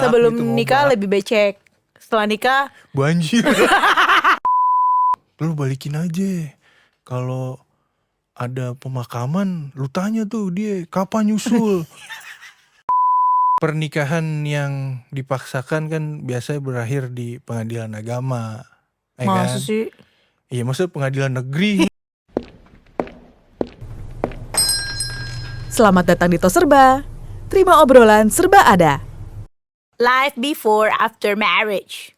sebelum gitu, nikah ngobak. lebih becek. Setelah nikah Banjir. Lu balikin aja. Kalau ada pemakaman, lu tanya tuh dia kapan nyusul. Pernikahan yang dipaksakan kan biasanya berakhir di pengadilan agama, ya masa kan? sih? Iya, maksudnya pengadilan negeri. Selamat datang di Tos Serba. Terima obrolan serba ada. Life before after marriage.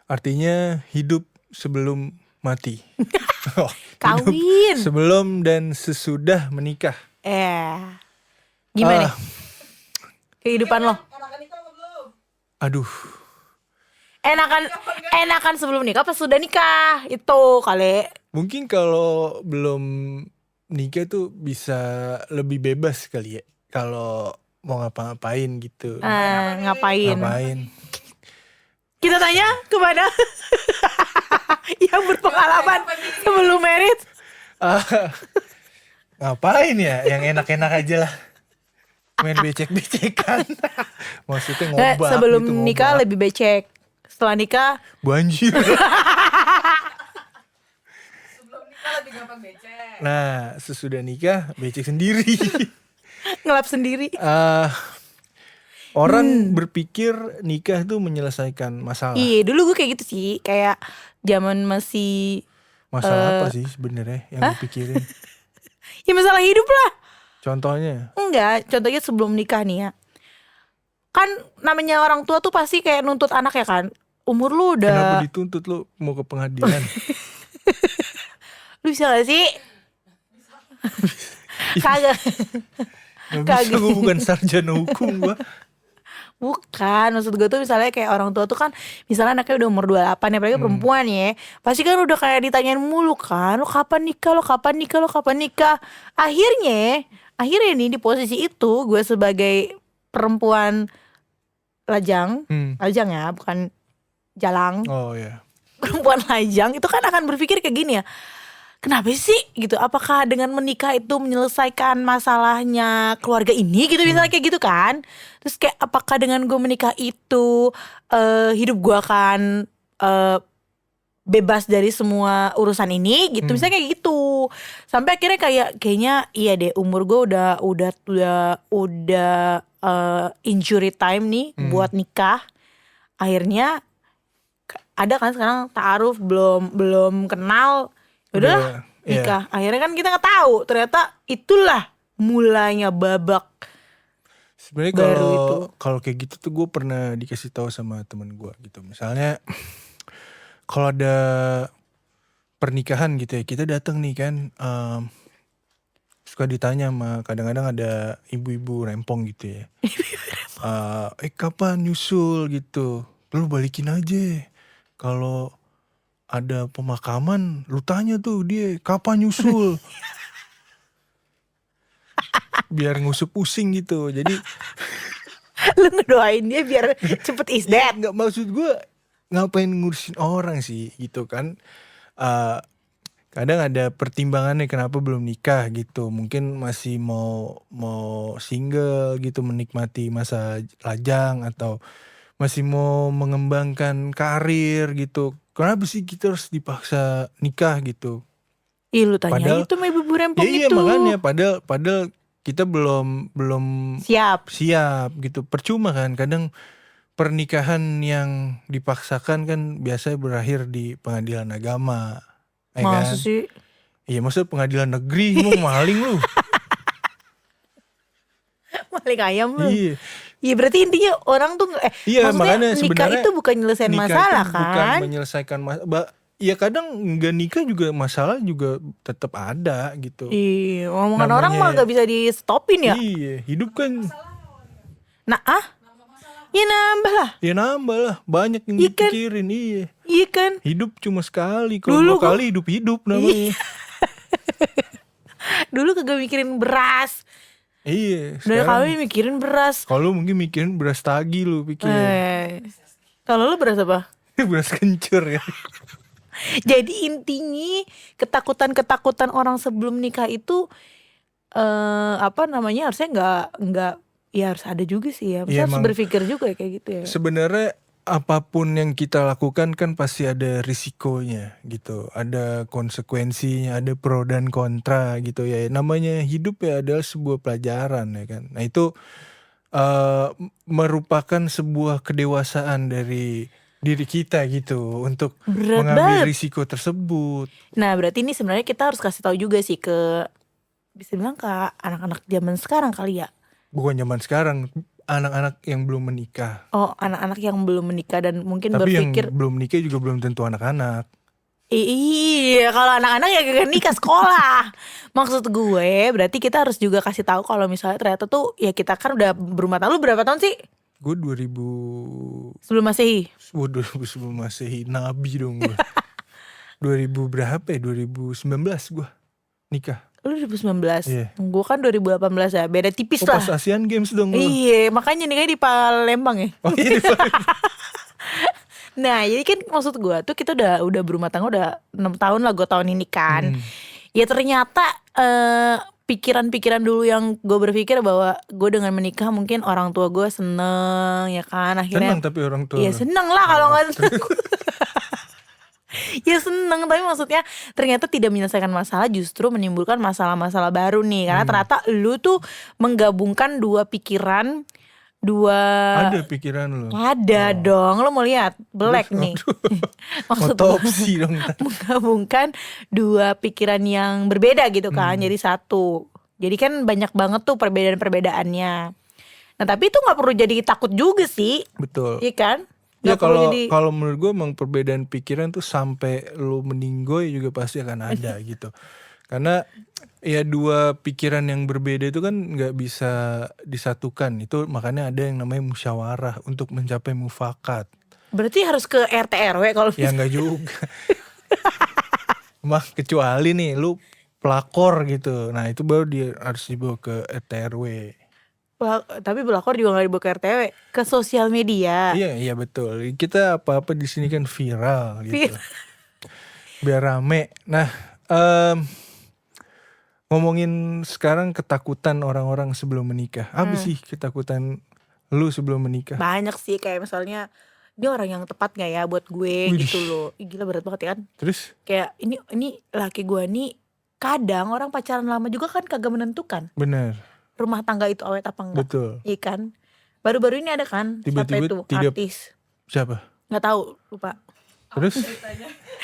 Artinya hidup sebelum mati. Oh, Kawin. hidup sebelum dan sesudah menikah. Gimana nih? Kehidupan lo? Aduh, Enakan sebelum nikah apa sudah nikah? Itu kali. mungkin kalau belum nikah tuh bisa lebih bebas kali ya. Kalau mau ngapa-ngapain gitu. Ngapain? Kita tanya kepada yang berpengalaman sebelum merit. Ngapain ya? Yang enak-enak aja lah. Main becek-becekan. Maksudnya ngobak Sebelum gitu, nikah ngobak. lebih becek. Setelah nikah Banjir. Lebih gampang becek. Nah, sesudah nikah becek sendiri. ngelap sendiri. Orang berpikir nikah tuh menyelesaikan masalah. Iya, dulu gue kayak gitu sih. Kayak zaman masih Masalah apa sih sebenarnya yang dipikirin? ya masalah hidup lah. Contohnya? Enggak, contohnya sebelum nikah nih ya. Kan namanya orang tua tuh pasti kayak nuntut anak ya kan. Umur lu Kenapa udah dituntut lu mau ke pengadilan? Lu bisa gak sih? Kagak. Gak bisa, gue bukan sarjana hukum gue. Bukan, maksud gue tuh misalnya kayak orang tua tuh kan misalnya anaknya udah umur 28 ya, apalagi perempuan ya. Pasti kan udah kayak ditanyain mulu kan, lo kapan nikah, lo kapan nikah, lo kapan nikah. Akhirnya nih di posisi itu gue sebagai perempuan lajang ya, bukan jalang. Oh ya. Perempuan lajang itu kan akan berpikir kayak gini ya. Kenapa sih gitu? Apakah dengan menikah itu menyelesaikan masalahnya keluarga ini gitu, misalnya kayak gitu kan? Terus kayak apakah dengan gue menikah itu hidup gue akan bebas dari semua urusan ini gitu, misalnya kayak gitu. Sampai akhirnya kayaknya iya deh, umur gue udah injury time nih buat nikah. Akhirnya ada kan sekarang ta'aruf belum kenal. Udahlah nikah. Akhirnya kan kita nggak tahu, ternyata itulah mulainya babak. Sebenarnya kalau kayak gitu tuh gue pernah dikasih tahu sama temen gue gitu. Misalnya kalau ada pernikahan gitu ya, kita datang nih kan, suka ditanya sama kadang-kadang ada ibu-ibu rempong gitu ya. Kapan nyusul gitu? Lu balikin aja. Kalau ada pemakaman, lu tanya tuh dia kapan nyusul. Biar ngusuk pusing gitu. Jadi Lu ngedoain dia biar cepet is dead. nggak, maksud gue ngapain ngurusin orang sih gitu kan. Kadang ada pertimbangannya kenapa belum nikah gitu. Mungkin masih mau single gitu, menikmati masa lajang, atau masih mau mengembangkan karir gitu. Kenapa sih kita harus dipaksa nikah gitu? Ih, lu tanya itu sama ibu rempong Iya itu. makanya padahal kita belum Siap gitu. Percuma kan, kadang pernikahan yang dipaksakan kan biasanya berakhir di pengadilan agama, ya masa kan? sih? Iya, maksudnya pengadilan negeri. Mau maling lu. Maling ayam lu. Iya. Iya, berarti intinya orang tuh Iya, maksudnya makanya nikah sebenarnya itu bukan nyelesain nikah masalah itu bukan kan? menyelesaikan masalah. Ya kadang nggak nikah juga masalah juga tetap ada gitu. Iya, omongan orang mah gak bisa di stopin ya. Iya, hidup kan. Ya nambah lah. Ya nambah lah, banyak yang Iya kan? dipikirin. Iya. Iya kan? Hidup cuma sekali, kalau 2 kali hidup namanya. Dulu kagak mikirin beras. Iya, Udah sekarang kawin mikirin beras. kalau lu mungkin mikirin beras tagi lu pikir. Kalau lu beras apa? Beras kencur ya. Jadi intinya ketakutan orang sebelum nikah itu harusnya nggak ya harus ada juga sih ya. Iya, Maksudnya harus emang berpikir juga ya kayak gitu ya. sebenarnya apapun yang kita lakukan kan pasti ada risikonya gitu, ada konsekuensinya, ada pro dan kontra gitu ya. Namanya hidup ya adalah sebuah pelajaran ya kan. Nah itu merupakan sebuah kedewasaan dari diri kita gitu untuk Berat mengambil banget. risiko tersebut. Nah berarti ini sebenarnya kita harus kasih tahu juga sih ke, bisa bilang ke anak-anak zaman sekarang kali ya. Bukan zaman sekarang, anak-anak yang belum menikah. Oh, anak-anak yang belum menikah dan mungkin Tapi yang berpikir, belum menikah juga belum tentu anak-anak. iya kalau anak-anak ya gak nikah sekolah. Maksud gue berarti kita harus juga kasih tahu kalau misalnya ternyata tuh ya kita kan udah berumah tangga. Lu berapa tahun sih Gue 2000, sebelum Masehi? 2000 sebelum Masehi, nabi dong gue. 2000 berapa ya? 2019 gue nikah. Lu 2019, Iya. gue kan 2018 ya, beda tipis Oh lah. pas Asian Games dong gue. Iya, makanya nikahnya di Palembang ya. Oh iya di Palembang. Nah, jadi kan maksud gue tuh kita udah berumah tangga udah 6 tahun lah gue tahun ini kan. Ya ternyata pikiran-pikiran dulu yang gue berpikir bahwa gue dengan menikah mungkin orang tua gue seneng ya kan akhirnya. Senang tapi orang tua. Ya seneng lah kalau nggak seneng. Ya seneng, tapi maksudnya ternyata tidak menyelesaikan masalah, justru menimbulkan masalah-masalah baru nih. Karena ternyata lu tuh menggabungkan dua pikiran, Ada pikiran lo. ada dong, lo mau lihat Black nih. Maksud gue Otopsi dong. menggabungkan dua pikiran yang berbeda gitu kan, jadi satu. Jadi kan banyak banget tuh perbedaan-perbedaannya. Nah tapi itu nggak perlu jadi takut juga sih, Betul. iya kan? Ya Nggak perlu kalau jadi kalau menurut gue emang perbedaan pikiran tuh sampai lu meninggoy juga pasti akan ada gitu. Karena ya dua pikiran yang berbeda itu kan nggak bisa disatukan. Itu makanya ada yang namanya musyawarah untuk mencapai mufakat. berarti harus ke RT RW kalau Ya nggak juga. Mah kecuali nih lu pelakor gitu. Nah itu baru dia harus dibawa ke RT RW. Tapi pelakor juga nggak dibawa ke RT RW, ke sosial media. Iya betul. Kita apa-apa di sini kan viral gitu. Viral. Biar rame. Nah, ngomongin sekarang ketakutan orang-orang sebelum menikah. Apa sih ketakutan lu sebelum menikah? Banyak sih, kayak misalnya ini orang yang tepat gak ya buat gue. Widih. Gitu loh. Ih, gila berat banget ya kan. Terus? Kayak ini laki gue nih, kadang orang pacaran lama juga kan kagak menentukan Bener, rumah tangga itu awet apa enggak. betul. Iya kan. Baru-baru ini ada kan Tiba-tiba siapa itu tidak- artis, Siapa? nggak tahu, lupa. Terus?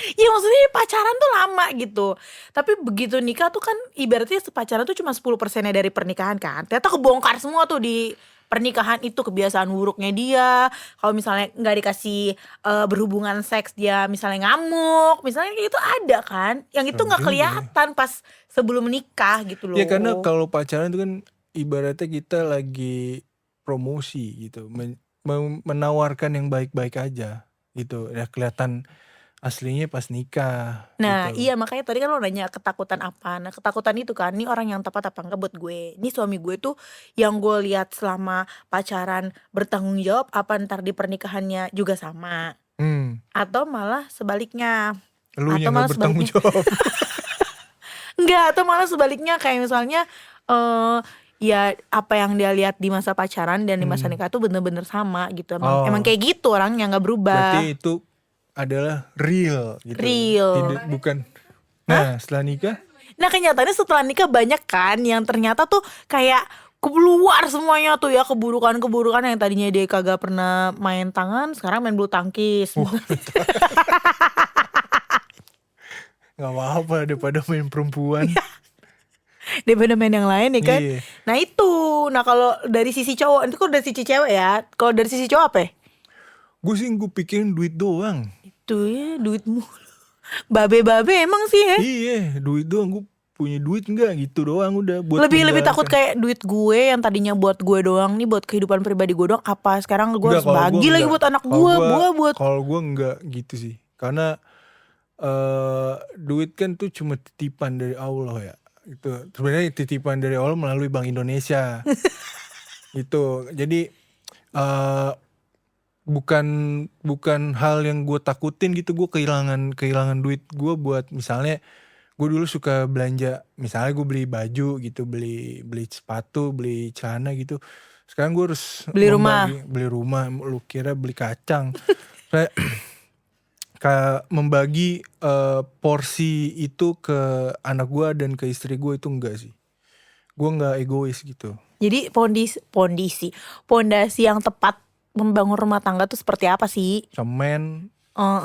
Iya maksudnya pacaran tuh lama gitu. Tapi begitu nikah tuh kan ibaratnya pacaran tuh cuma 10%-nya dari pernikahan kan. Ternyata kebongkar semua tuh di pernikahan itu, kebiasaan buruknya dia. Kalau misalnya nggak dikasih berhubungan seks dia misalnya ngamuk, misalnya kayak gitu ada kan. Yang itu Serem nggak juga kelihatan pas sebelum menikah gitu loh. Ya karena kalau pacaran itu kan ibaratnya kita lagi promosi gitu. Menawarkan yang baik-baik aja gitu. Ya kelihatan aslinya pas nikah. Nah gitu. iya makanya tadi kan lo nanya ketakutan apa. Nah ketakutan itu kan, ini orang yang tepat apa enggak buat gue. Ini suami gue tuh yang gue lihat selama pacaran bertanggung jawab apa ntar di pernikahannya juga sama. Atau malah sebaliknya. Lu Atau yang malah gak bertanggung sebaliknya. jawab. Enggak, atau malah sebaliknya kayak misalnya ya apa yang dia lihat di masa pacaran dan di masa nikah tuh bener-bener sama gitu. Emang kayak gitu orangnya, nggak berubah. Berarti itu adalah real gitu. Real. Tidak, bukan. Nah setelah nikah. Nah kenyataannya setelah nikah banyak kan yang ternyata tuh kayak keluar semuanya tuh ya, keburukan-keburukan yang tadinya dia kagak pernah main tangan sekarang main bulu tangkis. Gak apa-apa daripada main perempuan. Daripada main yang lain ya kan. Iya. Nah itu, nah kalau dari sisi cowok, itu kok dari sisi cewek ya. Kalau dari sisi cowok apa ya? Gue sih gue pikirin duit doang. Itu ya duit mulu. Babe-babe emang sih ya. Iya duit doang. Gue punya duit enggak gitu doang udah. Buat Lebih takut menjalankan. kayak duit gue yang tadinya buat gue doang nih, buat kehidupan pribadi gue doang, apa sekarang gue Enggak, harus kalau bagi gua lagi enggak. buat anak Kalau gue buat. Kalau gue enggak gitu sih. Karena duit kan tuh cuma titipan dari Allah ya. Itu sebenarnya titipan dari Allah melalui Bank Indonesia. Gitu. Jadi bukan hal yang gue takutin gitu. Gue kehilangan duit gue buat misalnya gue dulu suka belanja, misalnya gue beli baju gitu, beli sepatu, beli celana gitu. Sekarang gue harus Beli rumah. beli rumah, lu kira beli kacang. Kayak kayak membagi porsi itu ke anak gue dan ke istri gue itu enggak sih. Gue enggak egois gitu. Jadi pondasi yang tepat membangun rumah tangga tuh seperti apa sih? Semen, Oh,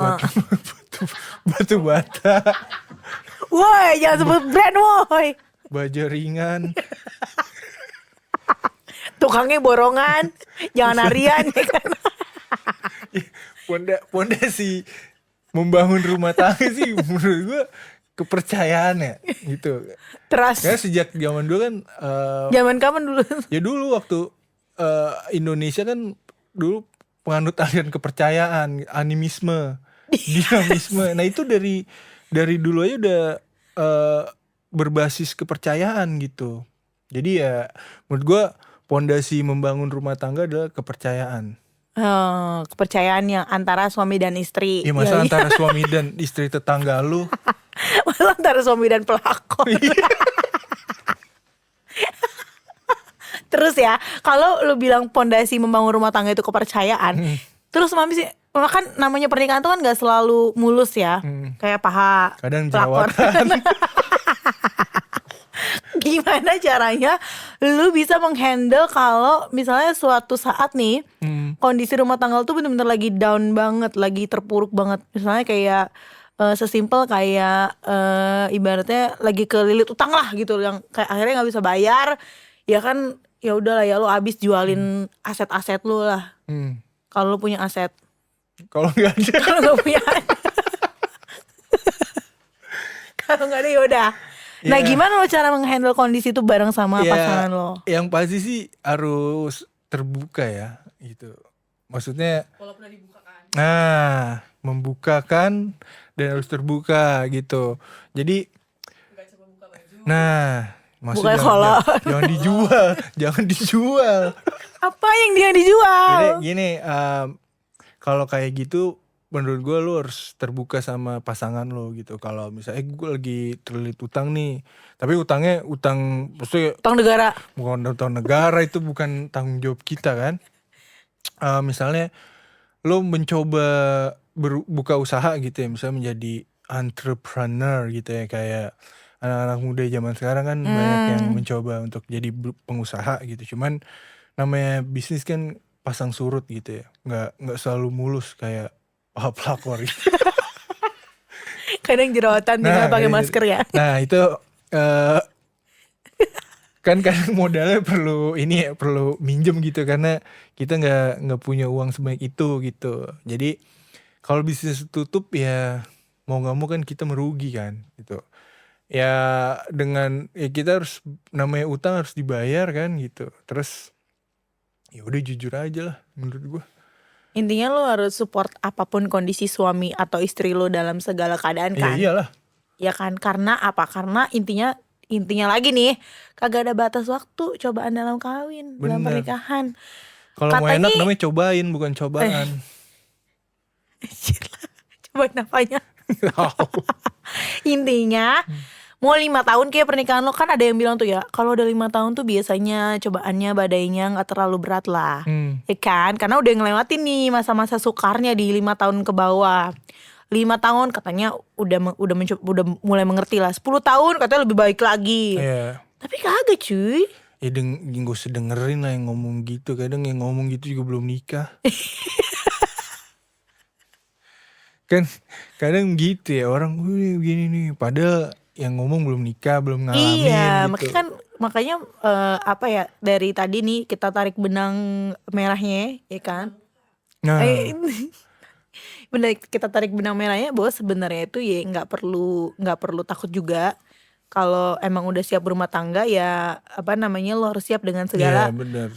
batu bata, woi, jangan sebut brand woi. baja ringan. Tukangnya borongan, jangan harian ya kan. Pondasi membangun rumah tangga sih menurut gue kepercayaan ya gitu. Karena Trust. sejak zaman dulu kan Zaman kapan dulu? ya dulu waktu Indonesia kan dulu penganut aliran kepercayaan, animisme, dinamisme. Nah itu dari dulu aja udah berbasis kepercayaan gitu. Jadi ya menurut gue pondasi membangun rumah tangga adalah kepercayaan. Kepercayaan yang antara suami dan istri. Ya masa antara suami dan istri tetangga lu. Malah antara suami dan pelakon. Terus ya, kalau lu bilang pondasi membangun rumah tangga itu kepercayaan, terus mami sih, kan namanya pernikahan tuh kan gak selalu mulus ya, kayak paha, Kadang pelakon. jerawatan. Gimana caranya lu bisa menghandle kalau misalnya suatu saat nih kondisi rumah tangga lu tuh bener-bener lagi down banget, lagi terpuruk banget. Misalnya kayak sesimpel kayak ibaratnya lagi kelilit utang lah gitu, yang kayak akhirnya nggak bisa bayar, ya kan ya udahlah ya lu abis jualin aset-aset lu lah. Kalau lu punya aset, Kalau nggak ada. kalau nggak punya, kalau nggak ada ya udah. Nah Ya. gimana lo cara menghandle kondisi itu bareng sama pasangan lo? Yang pasti sih harus terbuka ya gitu. Maksudnya Walaupun udah dibukakan. membukakan dan harus terbuka gitu. Jadi Gak coba buka baju. maksudnya Bukan kolor. jangan dijual, jangan dijual. Apa yang dia dijual? Jadi gini, kalau kayak gitu menurut gue lu harus terbuka sama pasangan lo gitu. Kalau misalnya gue lagi terlilit utang nih, tapi utangnya utang maksudnya Utang negara. bukan utang negara, itu bukan tanggung jawab kita kan. Misalnya lo mencoba buka usaha gitu ya, misalnya menjadi entrepreneur gitu ya, kayak anak-anak muda zaman sekarang kan banyak yang mencoba untuk jadi pengusaha gitu. Cuman namanya bisnis kan pasang surut gitu ya, nggak selalu mulus kayak pelakor gitu. Kadang jerawatan tinggal pakai ini- masker ya. Nah itu kan kadang modalnya perlu ini ya, perlu minjem gitu karena kita nggak punya uang sebanyak itu gitu. Jadi kalau bisnis tutup ya mau nggak mau kan kita merugi kan gitu. Ya dengan ya kita harus, namanya utang harus dibayar kan gitu. Terus ya udah jujur aja lah menurut gua. Intinya lo harus support apapun kondisi suami atau istri lo dalam segala keadaan Ya kan. iyalah. Ya kan, karena apa? Karena intinya lagi nih, kagak ada batas waktu cobaan dalam kawin, dalam Bener. pernikahan. Kalau mau Katanya- enak namanya cobain bukan cobaan. Cobain apanya? Intinya mau 5 tahun kayak pernikahan lo, kan ada yang bilang tuh ya, kalau udah 5 tahun tuh biasanya cobaannya, badainya nggak terlalu berat lah. Ya kan, karena udah ngelewatin nih masa-masa sukarnya di 5 tahun ke bawah. 5 tahun katanya udah mulai mengerti lah. 10 tahun katanya lebih baik lagi. Iya. Tapi kagak cuy. Ya gak usah dengerin lah yang ngomong gitu. Kadang yang ngomong gitu juga belum nikah. Kan kadang gitu ya orang, wih begini nih. Padahal yang ngomong belum nikah, belum ngalamin Iya, gitu. makanya apa ya, dari tadi nih kita tarik benang merahnya, ya kan? Nah, Bener, kita tarik benang merahnya bahwa sebenarnya itu ya nggak perlu takut juga. Kalau emang udah siap berumah tangga ya apa namanya, lo harus siap dengan iya segala benar.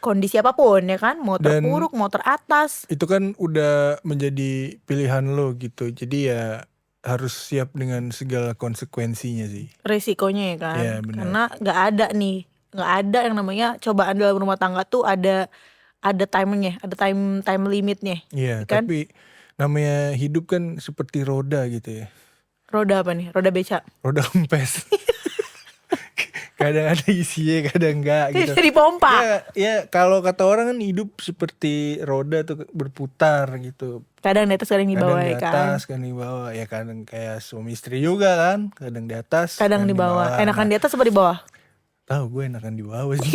kondisi apapun ya kan, mau Dan- terpuruk mau teratas. Itu kan udah menjadi pilihan lo gitu. Jadi ya harus siap dengan segala konsekuensinya sih. Resikonya ya kan. Iya, benar. Karena nggak ada yang namanya cobaan dalam rumah tangga tuh ada timingnya, ada time limitnya. Iya, Kan? tapi namanya hidup kan seperti roda gitu ya. Roda apa nih? Roda beca. Roda kempes. kadang ada isinya, kadang enggak gitu. Jadi pompa. Ya kalau kata orang kan hidup seperti roda tuh berputar gitu. Kadang di atas, kadang di bawah Kadang di ya kan. atas, kadang di bawah. Ya kadang kayak suami istri juga kan. Kadang di atas, Kadang di bawah. Enakan di atas apa di bawah? Tahu gue enakan di bawah sih.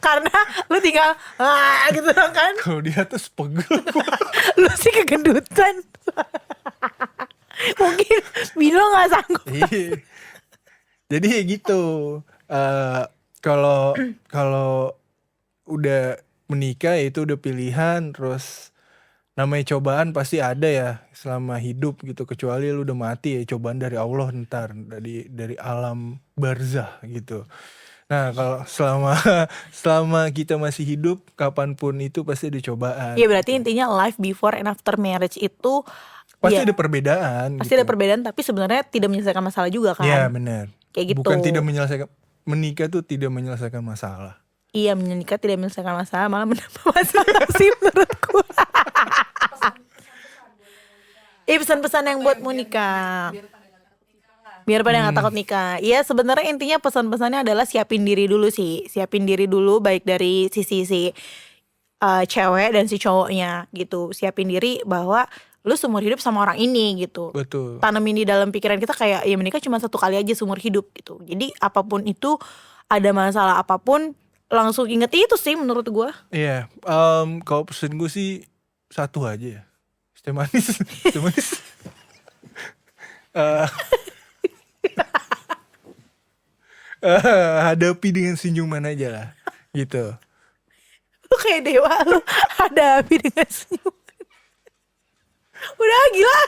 Karena lu tinggal gitu dong kan. Kalau di atas pegel gue. Lu sih kegendutan. Mungkin Bino gak sanggup. Iya. Jadi ya gitu. Kalau udah menikah ya itu udah pilihan. Terus namanya cobaan pasti ada ya selama hidup gitu. Kecuali lu udah mati ya, cobaan dari Allah ntar, dari alam barzah gitu. Nah kalau selama kita masih hidup, kapanpun itu pasti ada cobaan. Iya, berarti intinya life before and after marriage itu Pasti ya, ada perbedaan. pasti gitu. ada perbedaan, tapi sebenarnya tidak menyelesaikan masalah juga kan. Iya benar. Kayak gitu. Bukan tidak menyelesaikan, menikah tuh tidak menyelesaikan masalah. Iya, menikah tidak menyelesaikan masalah, malah menambah masalah sih menurutku. Iya, pesan-pesan yang buat mau nikah. Biar pada nggak takut nikah. Iya, sebenarnya intinya pesan-pesannya adalah siapin diri dulu sih. Siapin diri dulu baik dari sisi si cewek dan si cowoknya gitu. Siapin diri bahwa lu seumur hidup sama orang ini gitu. Betul. Tanemin di dalam pikiran kita kayak ya menikah cuma satu kali aja seumur hidup gitu. Jadi apapun itu, ada masalah apapun, langsung inget itu sih menurut gue. Iya, kalau pesan gue sih satu aja ya. Teh manis, teh manis. Hadapi dengan senyuman aja lah, gitu. Lu kayak dewa, lu hadapi dengan senyum. Udah gila.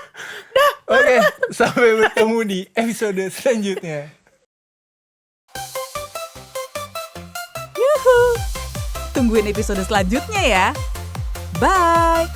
Udah. Oke, sampai bertemu di episode selanjutnya. Yuhu. Tungguin episode selanjutnya ya. Bye.